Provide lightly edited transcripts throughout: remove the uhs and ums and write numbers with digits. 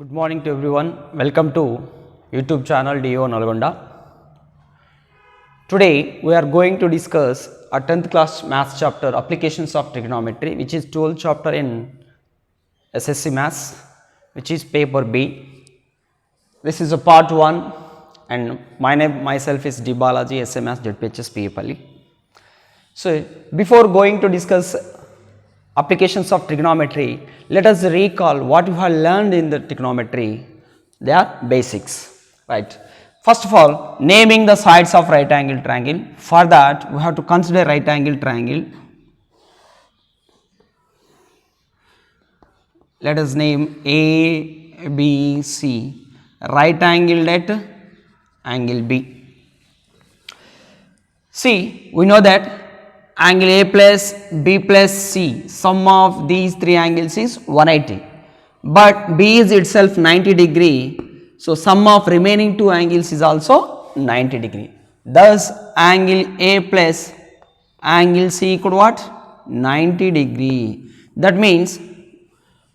Good morning to everyone. Welcome to YouTube channel DO Nalgonda. Today we are going to discuss a 10th class maths chapter applications of trigonometry, which is 12th chapter in SSC maths, which is paper B. This is a part 1 and myself is D Balaji, SMS ZPHS PAPalli. So before going to discuss applications of trigonometry, let us recall what we have learned in the trigonometry. They are basics, right? First of all, naming the sides of right angle triangle. For that, we have to consider right angle triangle. Let us name A, B, C, right angled at angle B. See, we know that angle A plus B plus C, sum of these three angles is 180, but B is itself 90 degree, so sum of remaining two angles is also 90 degree. Thus, angle A plus angle C equal what? 90 degree. That means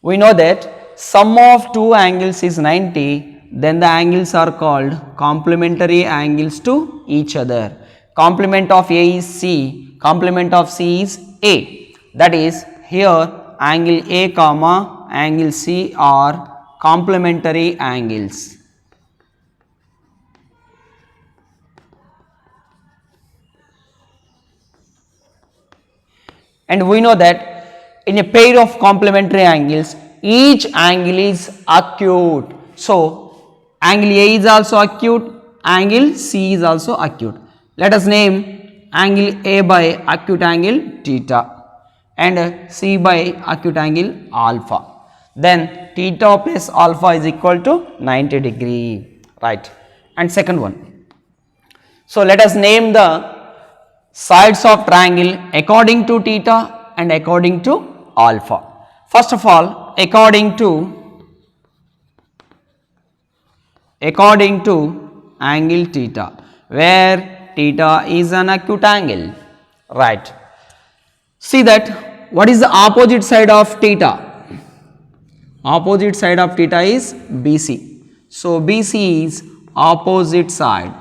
we know that sum of two angles is 90, then the angles are called complementary angles to each other. Complement of A is C, complement of C is A. That is, here angle A comma angle C are complementary angles. And we know that in a pair of complementary angles, each angle is acute. So, angle A is also acute, angle C is also acute. Let us name angle A by acute angle theta and C by acute angle alpha. Then theta plus alpha is equal to 90 degree, right? And second one. So, let us name the sides of triangle according to theta and according to alpha. First of all, according to angle theta, where theta is an acute angle, right? See that what is the opposite side of theta? Opposite side of theta is BC. So, BC is opposite side.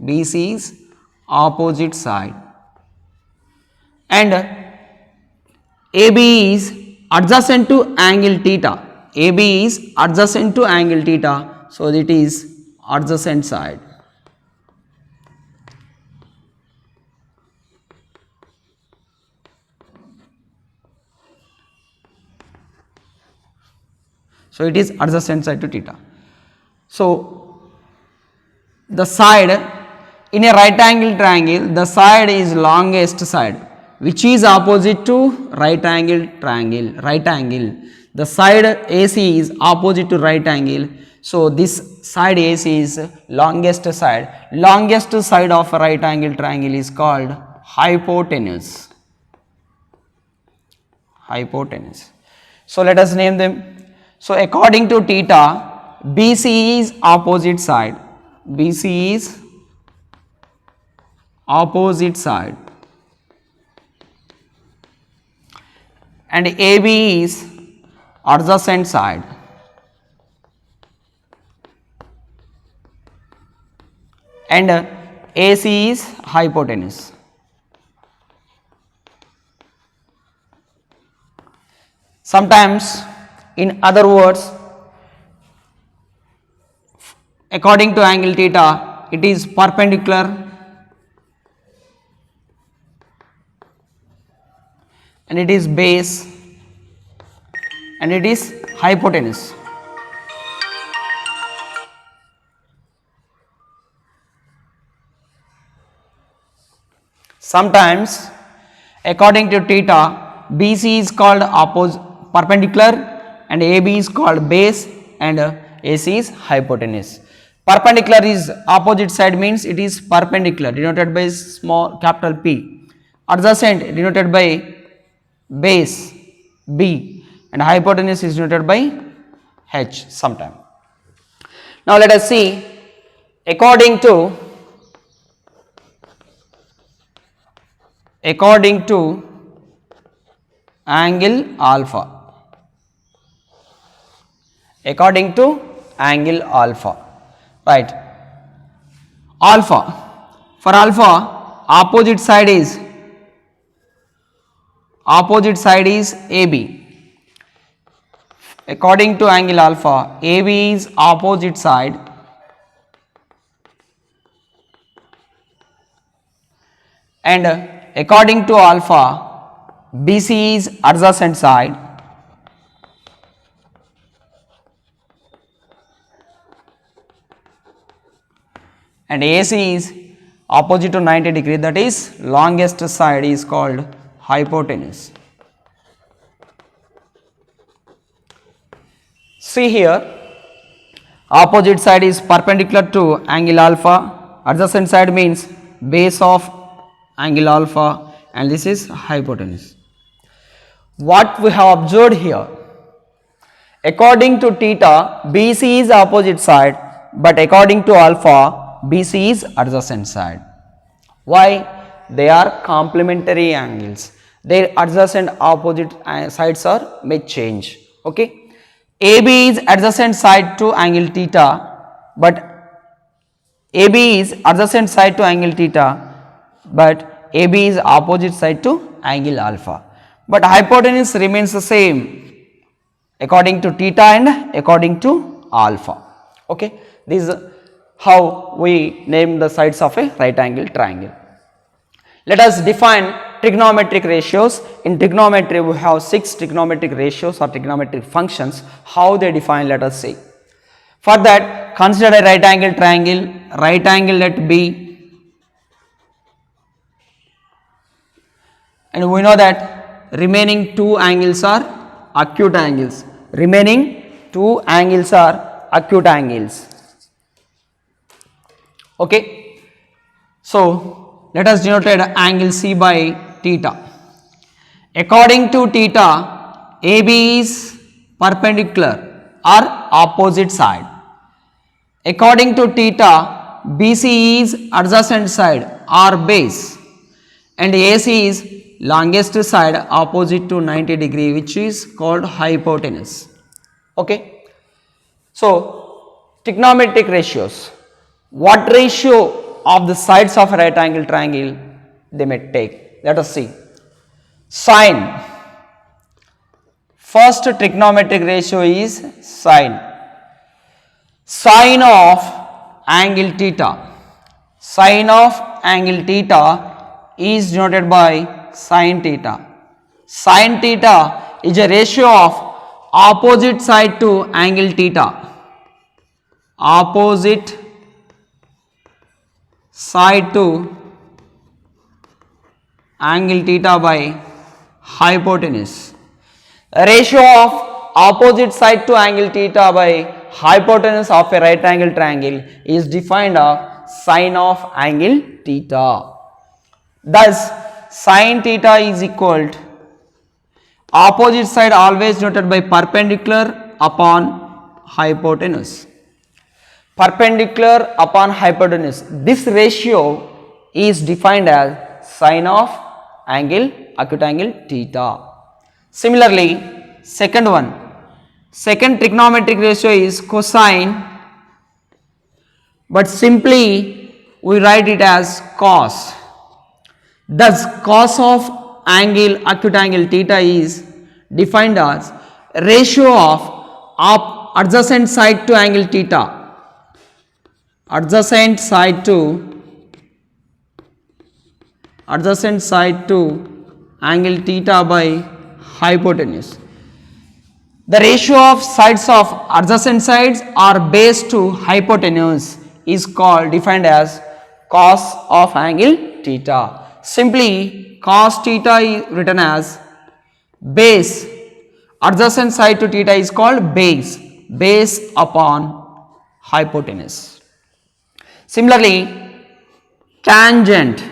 BC is opposite side. And AB is adjacent to angle theta. AB is adjacent to angle theta. So, it is adjacent side. So, it is adjacent side to theta. So, the side in a right angle triangle, the side is longest side, which is opposite to right angle triangle, right angle. The side AC is opposite to right angle. So, this side AC is longest side. Longest side of a right angle triangle is called hypotenuse. Hypotenuse. So, let us name them. So, according to theta, BC is opposite side. BC is opposite side. And AB is adjacent side. And AC is hypotenuse. Sometimes, in other words, according to angle theta, it is perpendicular and it is base and it is hypotenuse. Sometimes, according to theta, BC is called perpendicular and AB is called base and AC is hypotenuse. Perpendicular is opposite side, means it is perpendicular, denoted by small capital P. Adjacent denoted by base B and hypotenuse is denoted by H sometime. Now, let us see according to angle alpha. according to angle alpha, right? Alpha, for alpha opposite side is AB. According to angle alpha, AB is opposite side and according to alpha, BC is adjacent side and AC is opposite to 90 degree, that is longest side is called hypotenuse. See here, opposite side is perpendicular to angle alpha, adjacent side means base of angle alpha, and this is hypotenuse. What we have observed here, according to theta, BC is opposite side, but according to alpha, BC is adjacent side. Why? They are complementary angles. Their adjacent opposite sides are may change. Okay. AB is adjacent side to angle theta, but AB is adjacent side to angle theta, but AB is opposite side to angle alpha. But hypotenuse remains the same according to theta and according to alpha. Okay. This is how we name the sides of a right angle triangle. Let us define trigonometric ratios. In trigonometry we have 6 trigonometric ratios or trigonometric functions. How they define, let us see. For that, consider a right angle triangle, right angle let B, and we know that remaining 2 angles are acute angles. Remaining 2 angles are acute angles. Okay. So, let us denote angle C by theta. According to theta, AB is perpendicular or opposite side. According to theta, BC is adjacent side or base, and AC is longest side opposite to 90 degree, which is called hypotenuse. Okay. So, trigonometric ratios. What ratio of the sides of a right angle triangle they may take? Let us see. Sine. First trigonometric ratio is sine. Sine of angle theta. Sine of angle theta is denoted by sine theta. Sine theta is a ratio of opposite side to angle theta. Opposite side to angle theta by hypotenuse. A ratio of opposite side to angle theta by hypotenuse of a right angle triangle is defined as sine of angle theta. Thus, sine theta is equal to opposite side always denoted by perpendicular upon hypotenuse. Perpendicular upon hypotenuse. This ratio is defined as sine of angle, acute angle theta. Similarly, second trigonometric ratio is cosine, but simply we write it as cos. Thus, cos of angle, acute angle theta is defined as ratio of adjacent side to angle theta. Adjacent side to angle theta by hypotenuse. The ratio of sides of adjacent sides or base to hypotenuse is called defined as cos of angle theta. Simply cos theta is written as base, adjacent side to theta is called base upon hypotenuse. Similarly, tangent.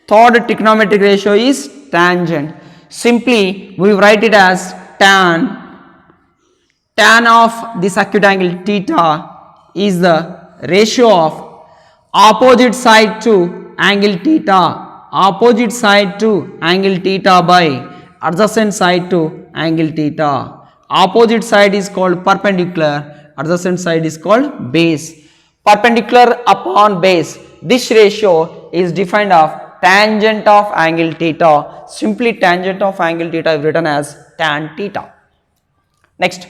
Third trigonometric ratio is tangent. Simply we write it as tan of this acute angle theta is the ratio of opposite side to angle theta by adjacent side to angle theta. Opposite side is called perpendicular, adjacent side is called base. Perpendicular upon base, this ratio is defined of tangent of angle theta. Simply tangent of angle theta is written as tan theta. Next,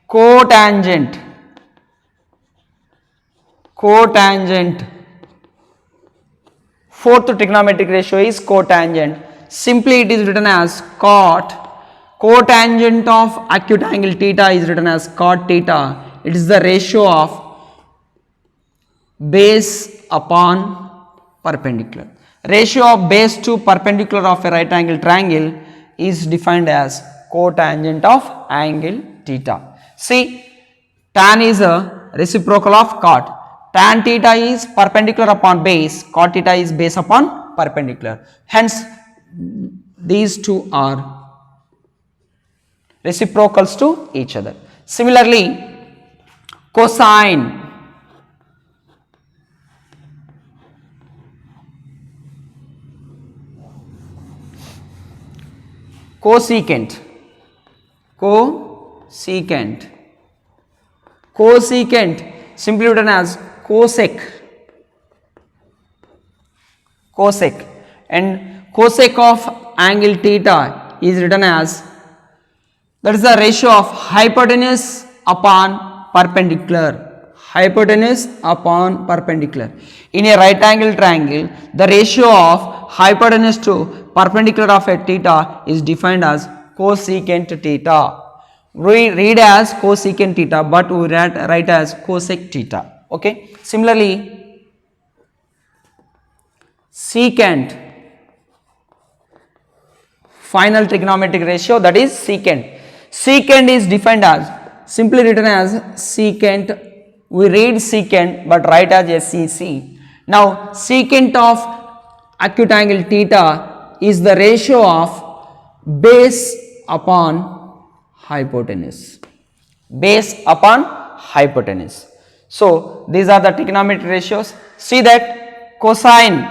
cotangent. Cotangent. Fourth trigonometric ratio is cotangent. Simply it is written as cot. Cotangent of acute angle theta is written as cot theta. It is the ratio of base upon perpendicular. Ratio of base to perpendicular of a right angle triangle is defined as cotangent of angle theta. See, tan is a reciprocal of cot. Tan theta is perpendicular upon base, cot theta is base upon perpendicular. Hence, these two are reciprocals to each other. Similarly, cosine. Cosecant. Cosecant. Cosecant simply written as cosec. Cosec. And cosec of angle theta is written as, that is the ratio of hypotenuse upon perpendicular. Hypotenuse upon perpendicular. In a right angle triangle, the ratio of hypotenuse to perpendicular of a theta is defined as cosecant theta. We read as cosecant theta, but we write as cosec theta. Okay. Similarly, secant. Final trigonometric ratio, that is secant. Secant is defined as, simply written as secant. We read secant but write as SEC. Now, secant of acute angle theta is the ratio of base upon hypotenuse. Base upon hypotenuse. So, these are the trigonometric ratios. See that cosine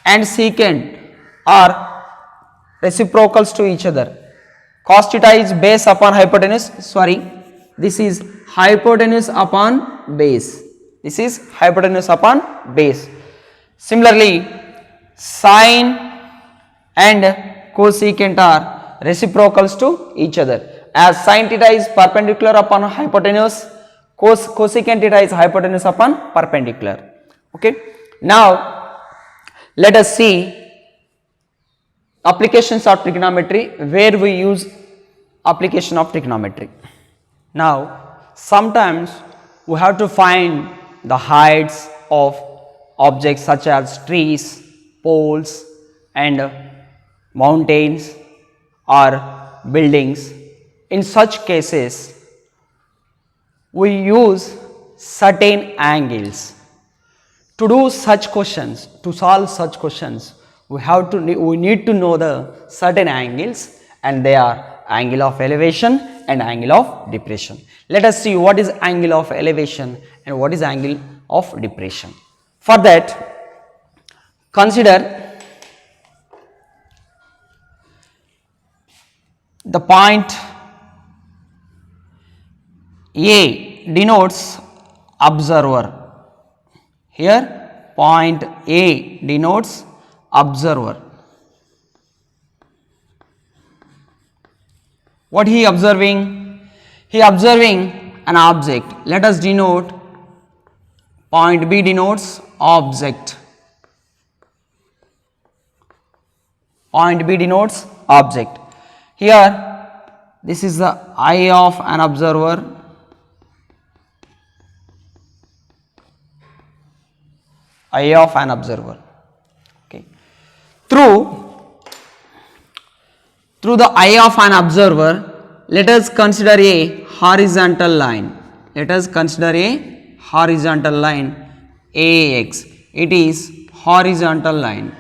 and secant are reciprocals to each other. Cos theta is base upon hypotenuse, this is hypotenuse upon base. This is hypotenuse upon base. Similarly, sine and cosecant are reciprocals to each other. As sine theta is perpendicular upon hypotenuse, cosecant theta is hypotenuse upon perpendicular. Okay. Now, let us see applications of trigonometry, where we use application of trigonometry. Now, sometimes we have to find the heights of objects such as trees, poles and mountains or buildings. In such cases, we use certain angles. To do such questions, to solve such questions, we need to know the certain angles, and they are angle of elevation and angle of depression. Let us see what is angle of elevation and what is angle of depression. For that, consider the point A denotes observer. Here point A denotes observer. What he observing? He observing an object. Let us denote point B denotes object. Point B denotes object. Here this is the eye of an observer. Eye of an observer. Okay. Through the eye of an observer, let us consider a horizontal line. Let us consider a horizontal line AX. It is horizontal line.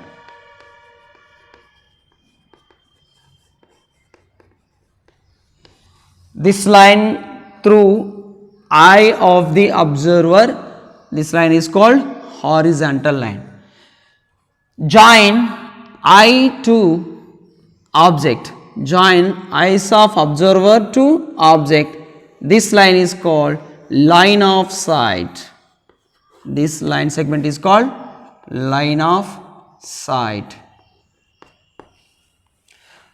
This line through eye of the observer, this line is called horizontal line. Join eye to object. join eyes of observer to object. This line is called line of sight. This line segment is called line of sight.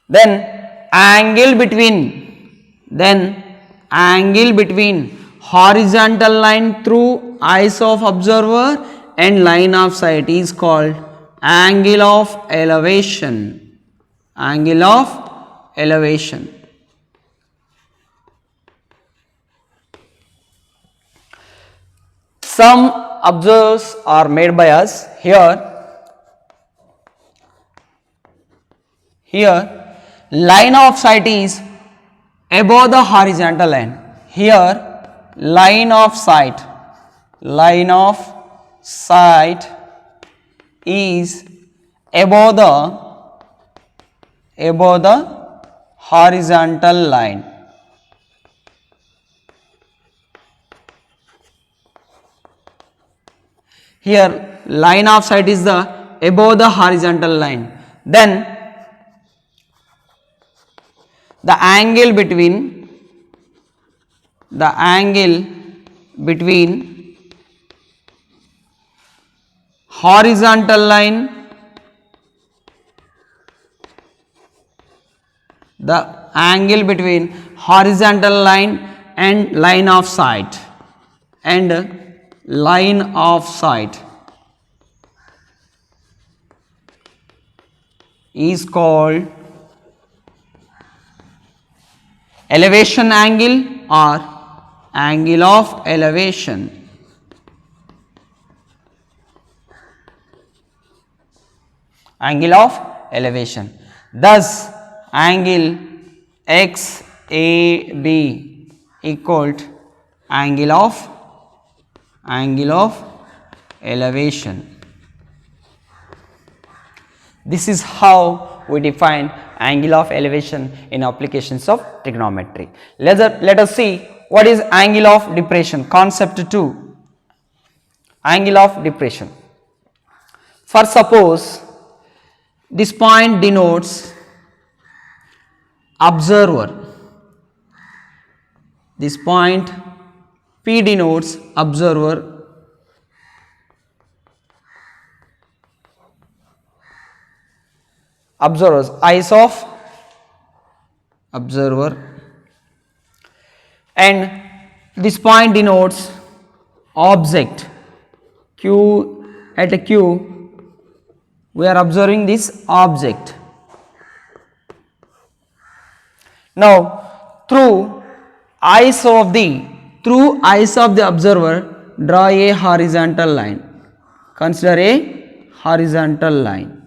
Then angle between horizontal line through eyes of observer and line of sight is called angle of elevation. Angle of elevation. Some observers are made by us. Here line of sight is above the horizontal line. Here line of sight is above the horizontal line. Here line of sight is the above the horizontal line. Then the angle between horizontal line, and line of sight is called elevation angle or angle of elevation. Angle of elevation. Thus angle XAB equal to angle of elevation. This is how we define angle of elevation in applications of trigonometry. Let us see what is angle of depression. Concept 2, angle of depression. For suppose this point denotes observer, this point P denotes observer, observers, eyes of observer, and this point denotes object Q. At a Q we are observing this object. Now through eyes of the observer draw a horizontal line. Consider a horizontal line.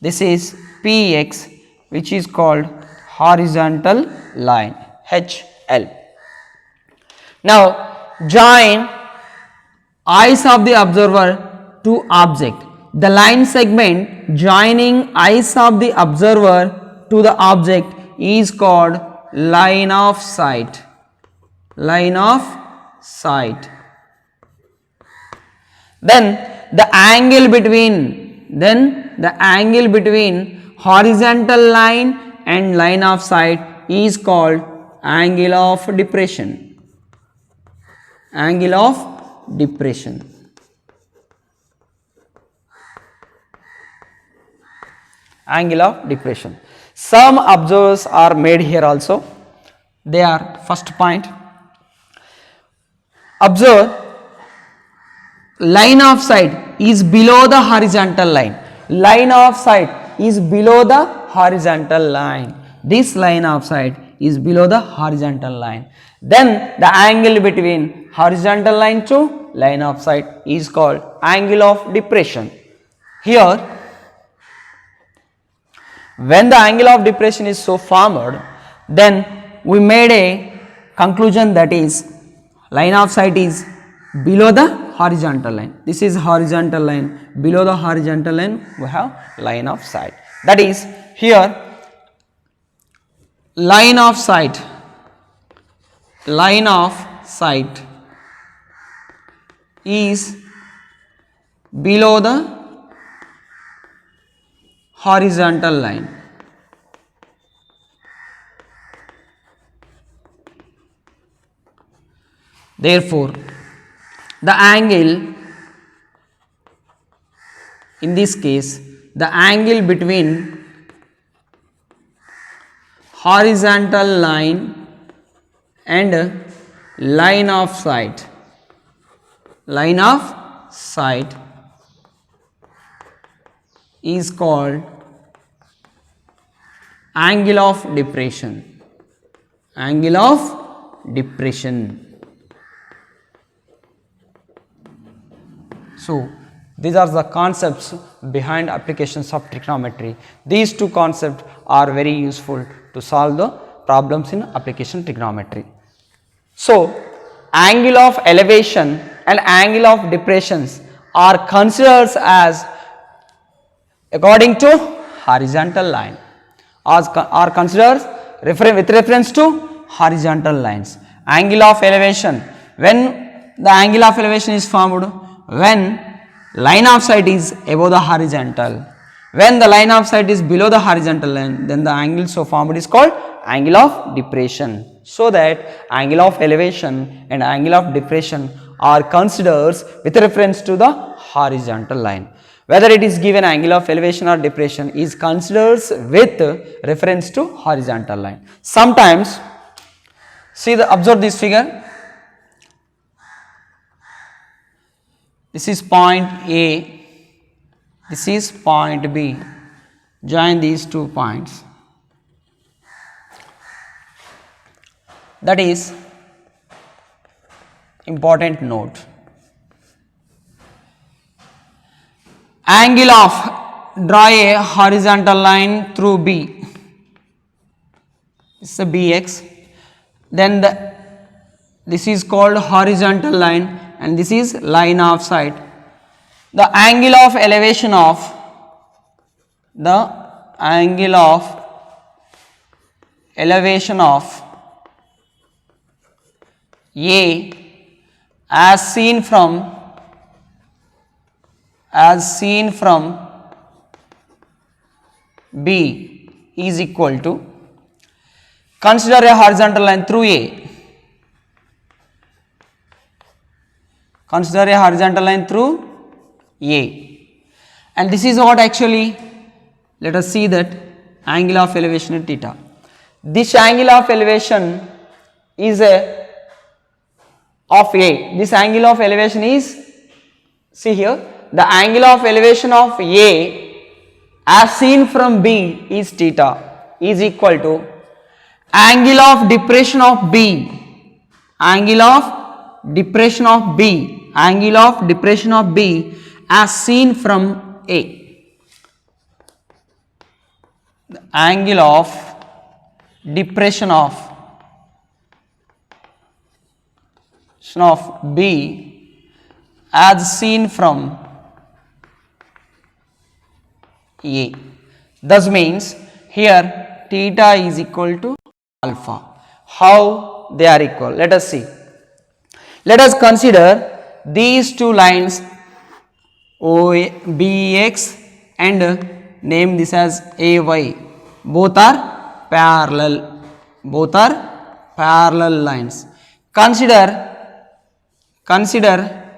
This is Px, which is called horizontal line, HL. Now join eyes of the observer to object. The line segment joining eyes of the observer to the object is called line of sight. Line of sight. Then the angle between horizontal line and line of sight is called angle of depression. Angle of depression. Angle of depression. Some observers are made here also. They are, first point, observe line of sight is below the horizontal line. Line of sight is below the horizontal line. This line of sight is below the horizontal line. Then the angle between horizontal line to line of sight is called angle of depression. Here, when the angle of depression is so formed, then we made a conclusion, that is line of sight is below the horizontal line. This is horizontal line. Below the horizontal line we have line of sight. That is, here line of sight is below the horizontal line. Therefore, the angle, in this case, the angle between horizontal line and line of sight is called angle of depression. Angle of depression. So these are the concepts behind applications of trigonometry. These two concepts are very useful to solve the problems in application trigonometry. So angle of elevation and angle of depressions are considered as according to horizontal line, are considered with reference to horizontal lines. Angle of elevation, when the angle of elevation is formed when line of sight is above the horizontal. When the line of sight is below the horizontal line, then the angle so formed is called angle of depression. So that angle of elevation and angle of depression are considered with reference to the horizontal line. Whether it is given angle of elevation or depression is considered with reference to horizontal line. Sometimes, observe this figure. This is point A, this is point B. Join these 2 points. That is important note. Angle of, draw a horizontal line through B. This is a BX. Then this is called horizontal line and this is line of sight. The angle of elevation of A as seen from B is equal to, consider a horizontal line through A. Consider a horizontal line through A, and this is what actually, let us see that angle of elevation is theta. This angle of elevation is of A. This angle of elevation is, see here, the angle of elevation of A as seen from B is theta, is equal to angle of depression of B, angle of depression of B as seen from A. The angle of depression of B as seen from A. Thus means here theta is equal to alpha. How they are equal? Let us see. Let us consider these two lines BX and name this as AY. Both are parallel. Lines. Consider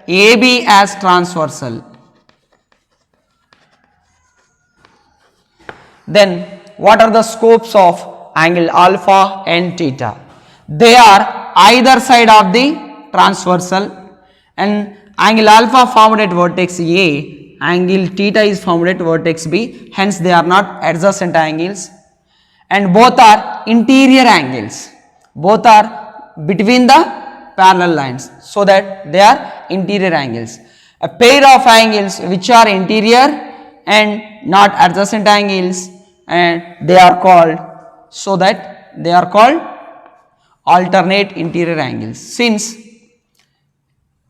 AB as transversal. Then what are the scopes of angle alpha and theta? They are either side of the transversal, and angle alpha formed at vertex A, angle theta is formed at vertex B, hence they are not adjacent angles, and both are interior angles. Both are between the parallel lines, so that they are interior angles. A pair of angles which are interior and not adjacent angles, and they are called, so that they are called alternate interior angles. Since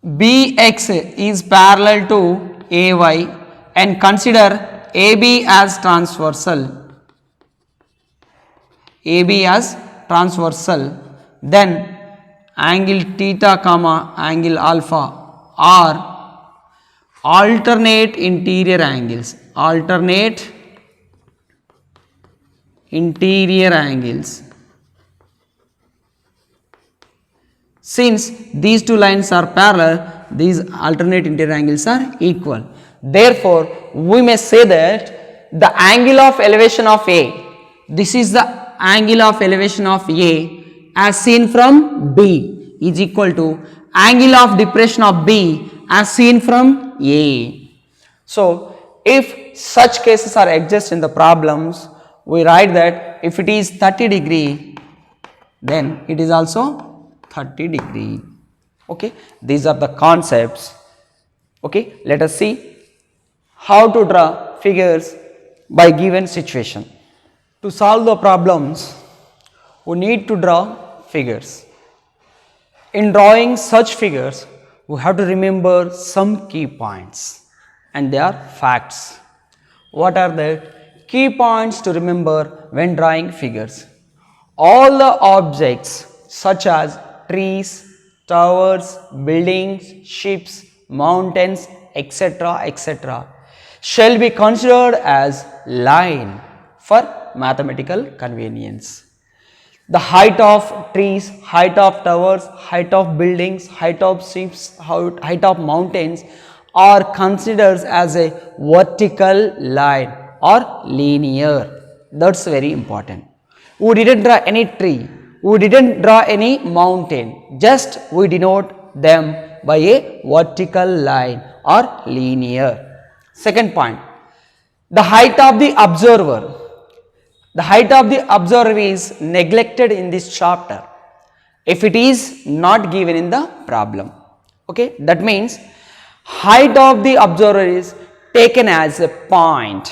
BX is parallel to AY and consider AB as transversal, then angle theta comma angle alpha are alternate interior angles. Since these two lines are parallel, these alternate interior angles are equal. Therefore, we may say that the angle of elevation of A, this is the angle of elevation of A as seen from B, is equal to angle of depression of B as seen from A. So, if such cases are exist in the problems, we write that if it is 30 degree, then it is also 30 degree. Okay, these are the concepts. Okay, let us see how to draw figures by given situation. To solve the problems, we need to draw figures. In drawing such figures, we have to remember some key points, and they are facts. What are the key points to remember when drawing figures? All the objects such as trees, towers, buildings, ships, mountains, etc., etc., shall be considered as line for mathematical convenience. The height of trees, height of towers, height of buildings, height of ships, height of mountains are considered as a vertical line or linear. That's very important. We didn't draw any tree, we didn't draw any mountain, just we denote them by a vertical line or linear. Second point, the height of the observer. The height of the observer is neglected in this chapter if it is not given in the problem. Okay, that means height of the observer is taken as a point.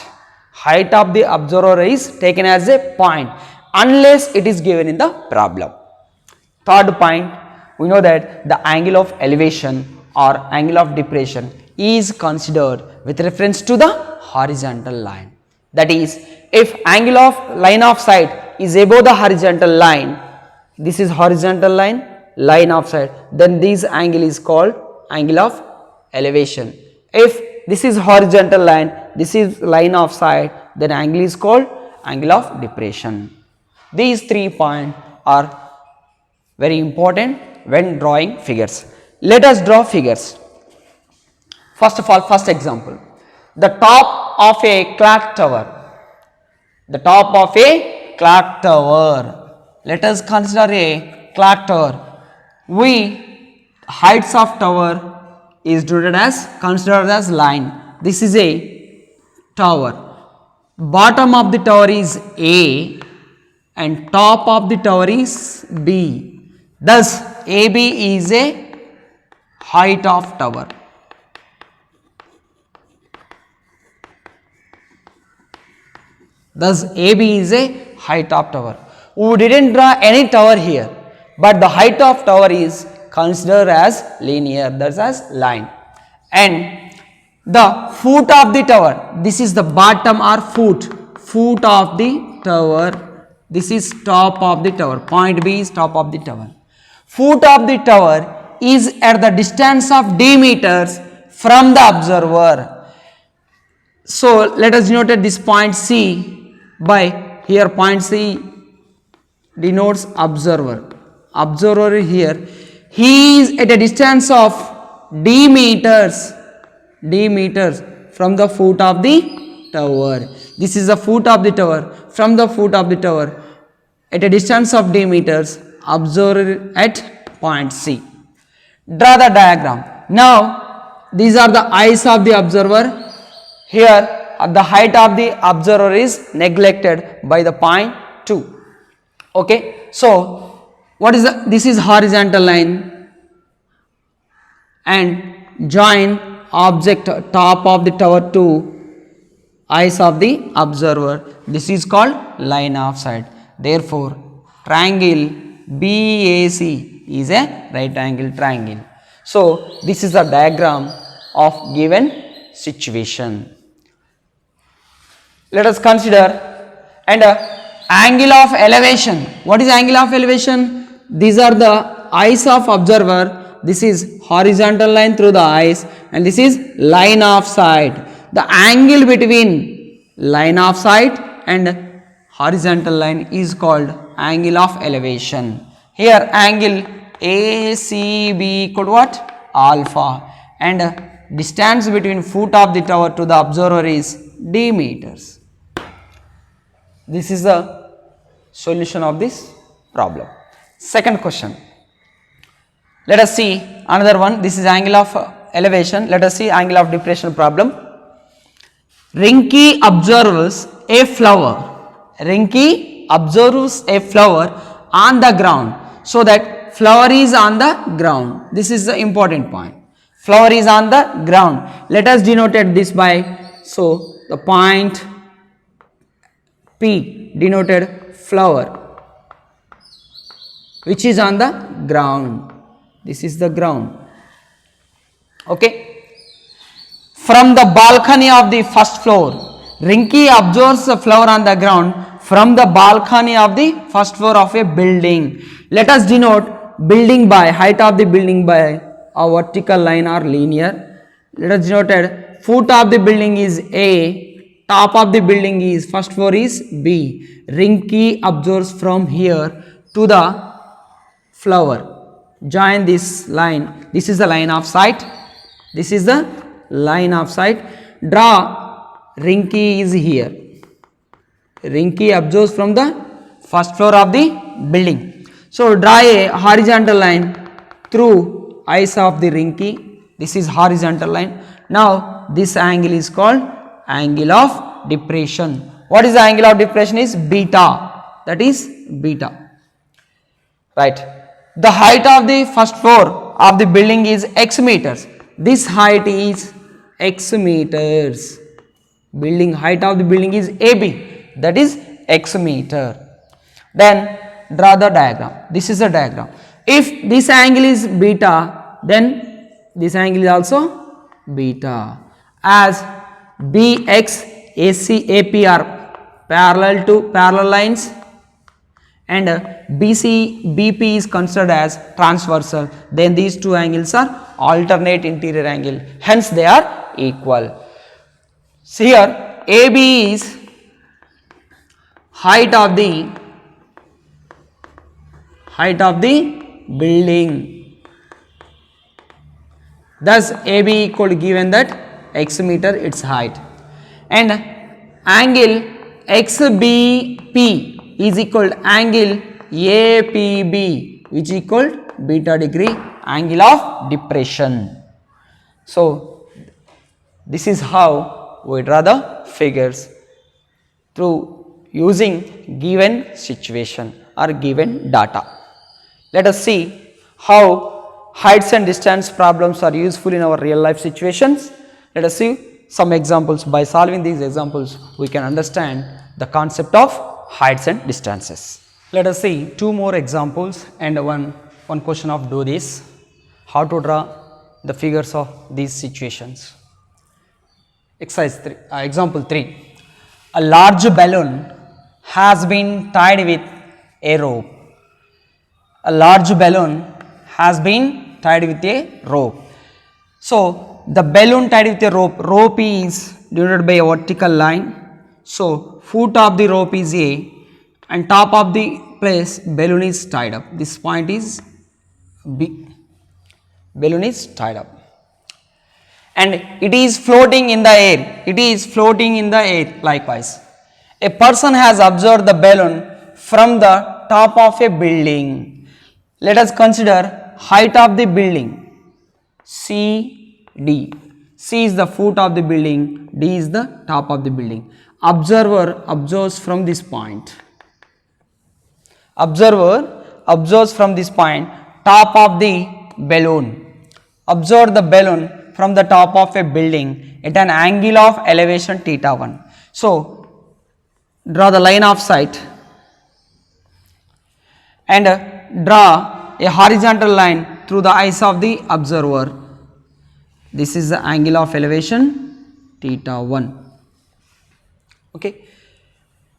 Height of the observer is taken as a point unless it is given in the problem. Third point, we know that the angle of elevation or angle of depression is considered with reference to the horizontal line. That is, if angle of line of sight is above the horizontal line, this is horizontal line, line of sight, then this angle is called angle of elevation. If this is horizontal line, this is line of sight, then angle is called angle of depression. These 3 points are very important when drawing figures. Let us draw figures. First of all, first example, the top of a clock tower. The top of a clock tower. Let us consider a clock tower. We heights of tower is denoted as considered as line. This is a tower. Bottom of the tower is A and top of the tower is B. Thus, AB is a height of tower. Thus, AB is a height of tower. We didn't draw any tower here, but the height of tower is considered as linear, that's as line. And the foot of the tower, this is the bottom or foot of the tower. This is top of the tower. Point B is top of the tower. Foot of the tower is at the distance of d meters from the observer. So, let us denote this point C by here point C denotes observer. Observer here, he is at a distance of d meters from the foot of the tower. This is the foot of the tower. From the foot of the tower at a distance of d meters, observer at point C. Draw the diagram. Now, these are the eyes of the observer. Here the height of the observer is neglected by the point 2. Okay. So, what is this is horizontal line and join object top of the tower to eyes of the observer. This is called line of sight. Therefore, triangle BAC is a right angle triangle. So, this is a diagram of given situation. Let us consider and angle of elevation. What is angle of elevation? These are the eyes of observer. This is horizontal line through the eyes and this is line of sight. The angle between line of sight and horizontal line is called angle of elevation. Here angle ACB equal to what? Alpha, and distance between foot of the tower to the observer is d meters. This is the solution of this problem. Second question. Let us see another one. This is angle of elevation. Let us see angle of depression problem. Rinki observes a flower. Rinki observes a flower on the ground. So that flower is on the ground. This is the important point. Flower is on the ground. Let us denote this by, so the point P denoted flower which is on the ground. This is the ground. Okay. From the balcony of the first floor, Rinki observes the flower on the ground from the balcony of the first floor of a building. Let us denote building by height of the building by a vertical line or linear. Let us denote foot of the building is A, top of the building is first floor is B. Rinki observes from here to the flower. Join this line. This is the line of sight. This is the line of sight. Draw Rinki is here. Rinki observes from the first floor of the building. So draw a horizontal line through eyes of the Rinki. This is horizontal line. Now this angle is called angle of depression. What is the angle of depression? Is beta. That is beta. Right. The height of the first floor of the building is x meters. This height is x meters. Building height of the building is AB. That is x meter. Then draw the diagram. This is the diagram. If this angle is beta, then this angle is also beta. As BX, AC, AP are parallel lines, and BC, BP is considered as transversal, then these two angles are alternate interior angle, hence they are equal. So here AB is height of the building, thus AB equal to given that x meter its height, and angle XBP is equal to angle APB which is equal to beta degree angle of depression. So this is how we draw the figures through using given situation or given data. Let us see how heights and distance problems are useful in our real life situations. Let us see some examples. By solving these examples, we can understand the concept of heights and distances. Let us see two more examples and one question of do this, how to draw the figures of these situations. Exercise 3, example 3. A large balloon has been tied with a rope. A large balloon has been tied with a rope. So the balloon tied with a rope is denoted by a vertical line. So foot of the rope is A and top of the place balloon is tied up. This point is B. Balloon is tied up and it is floating in the air. It is floating in the air. Likewise, a person has observed the balloon from the top of a building. Let us consider height of the building CD. C is the foot of the building, D is the top of the building. Observer observes from this point. Observer observes from this point top of the balloon. Observe the balloon from the top of a building at an angle of elevation theta 1. So draw the line of sight and draw a horizontal line through the eyes of the observer. This is the angle of elevation theta 1. Okay,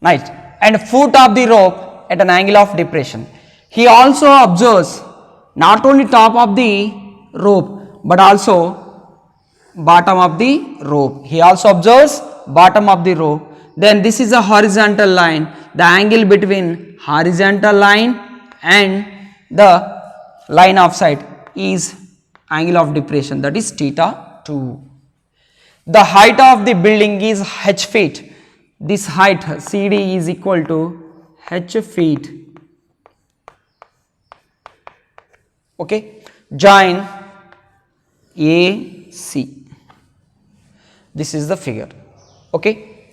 nice. And foot of the rope at an angle of depression. He also observes not only top of the rope but also bottom of the rope. He also observes bottom of the rope. Then this is a horizontal line. The angle between horizontal line and the line of sight is angle of depression, that is theta 2. The height of the building is h feet. This height CD is equal to h feet. Okay. Join AC. This is the figure. Okay.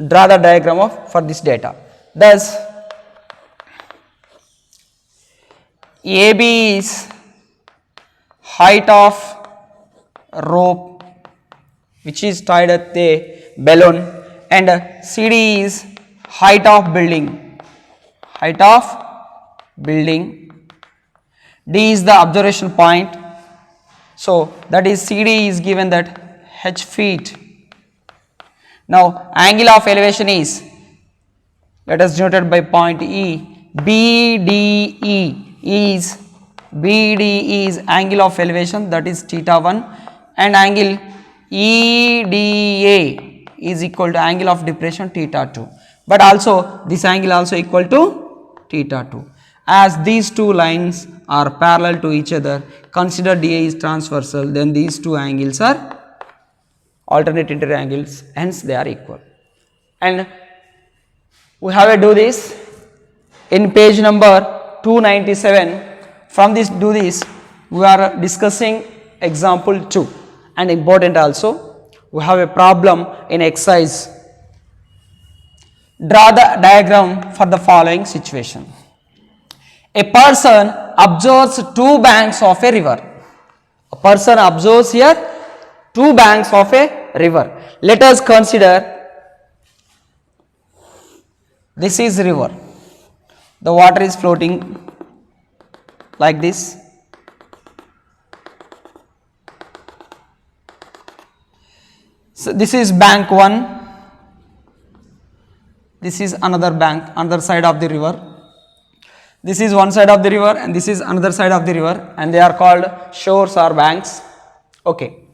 Draw the diagram of for this data. Thus, AB is height of rope which is tied at the balloon, and CD is height of building. Height of building. D is the observation point. So that is CD is given that h feet. Now angle of elevation is, let us denoted by point E. BDE is angle of elevation, that is theta 1, and angle EDA is equal to angle of depression theta 2. But also this angle also equal to theta 2. As these two lines are parallel to each other, consider DA is transversal, then these two angles are alternate interior angles, hence they are equal. And we have to do this in page number 297. From this do this, we are discussing example 2, and important also, we have a problem in exercise. Draw the diagram for the following situation. A person observes two banks of a river. A person observes here two banks of a river. Let us consider this is river. The water is floating like this. So this is bank 1. This is another bank, another side of the river. This is one side of the river and this is another side of the river, and they are called shores or banks. Okay.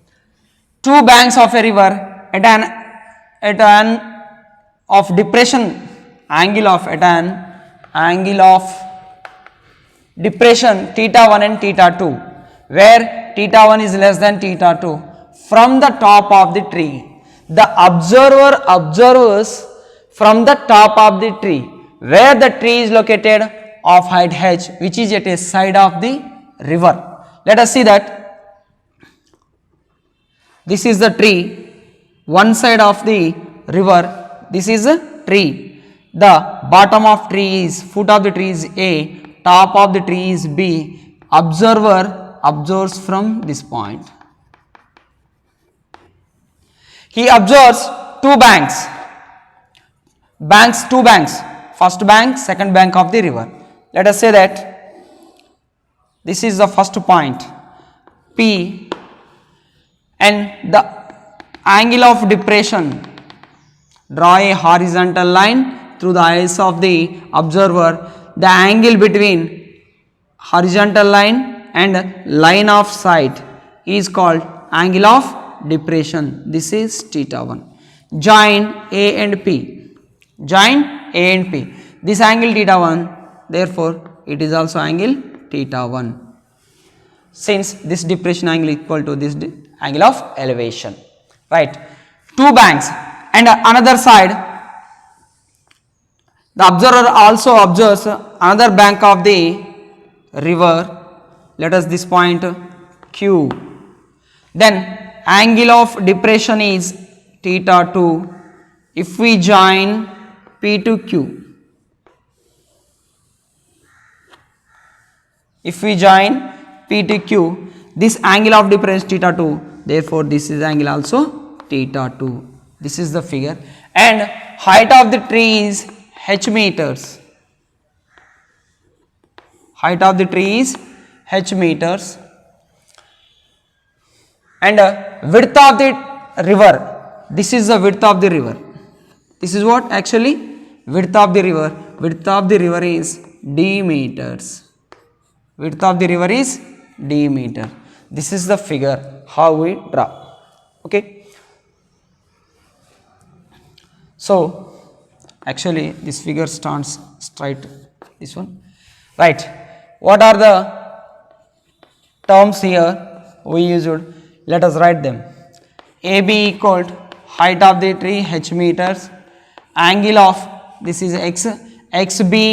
Two banks of a river at an of depression, angle of depression theta 1 and theta 2, where theta 1 is less than theta 2. From the top of the tree, the observer observes from the top of the tree, where the tree is located, of height h, which is at a side of the river. Let us see that this is the tree, one side of the river, this is a tree. The bottom of tree is, foot of the tree is A, top of the tree is B. Observer observes from this point. He observes two banks. Two banks. First bank, second bank of the river. Let us say that this is the first point P, and the angle of depression, draw a horizontal line through the eyes of the observer. The angle between horizontal line and line of sight is called angle of depression. This is theta 1. Join A and P. Join A and P. This angle theta 1, therefore it is also angle theta 1, since this depression angle equal to this angle of elevation, right. Two banks, and another side, the observer also observes another bank of the river. Let us this point Q. Then angle of depression is theta 2. If we join P to Q, if we join P to Q, this angle of depression theta 2, therefore this is angle also theta 2. This is the figure, and height of the tree is h meters. Height of the tree is h meters, and width of the river, this is the width of the river. This is what actually width of the river. Width of the river is d meters. Width of the river is d meter. This is the figure how we draw. Okay. So actually this figure stands straight, this one, right. What are the terms here we used, let us write them. AB equal to height of the tree h meters, angle of this is x, xba,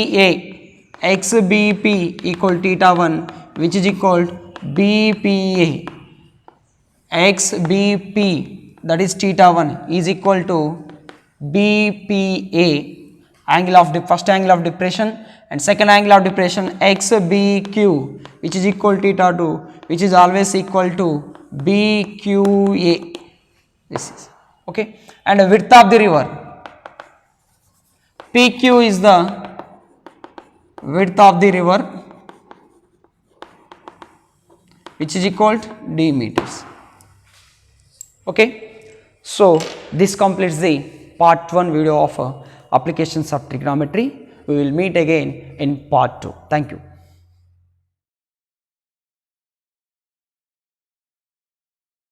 xbp equal theta 1 which is equal to bpa, xbp that is theta 1 is equal to bpa, angle of the first angle of depression, and second angle of depression xbq which is equal to theta 2 which is always equal to bqa, this is okay. And the width of the river, pq is the width of the river which is equal to d meters. Okay, so this completes the part 1 video of applications of trigonometry. We will meet again in part 2. Thank you.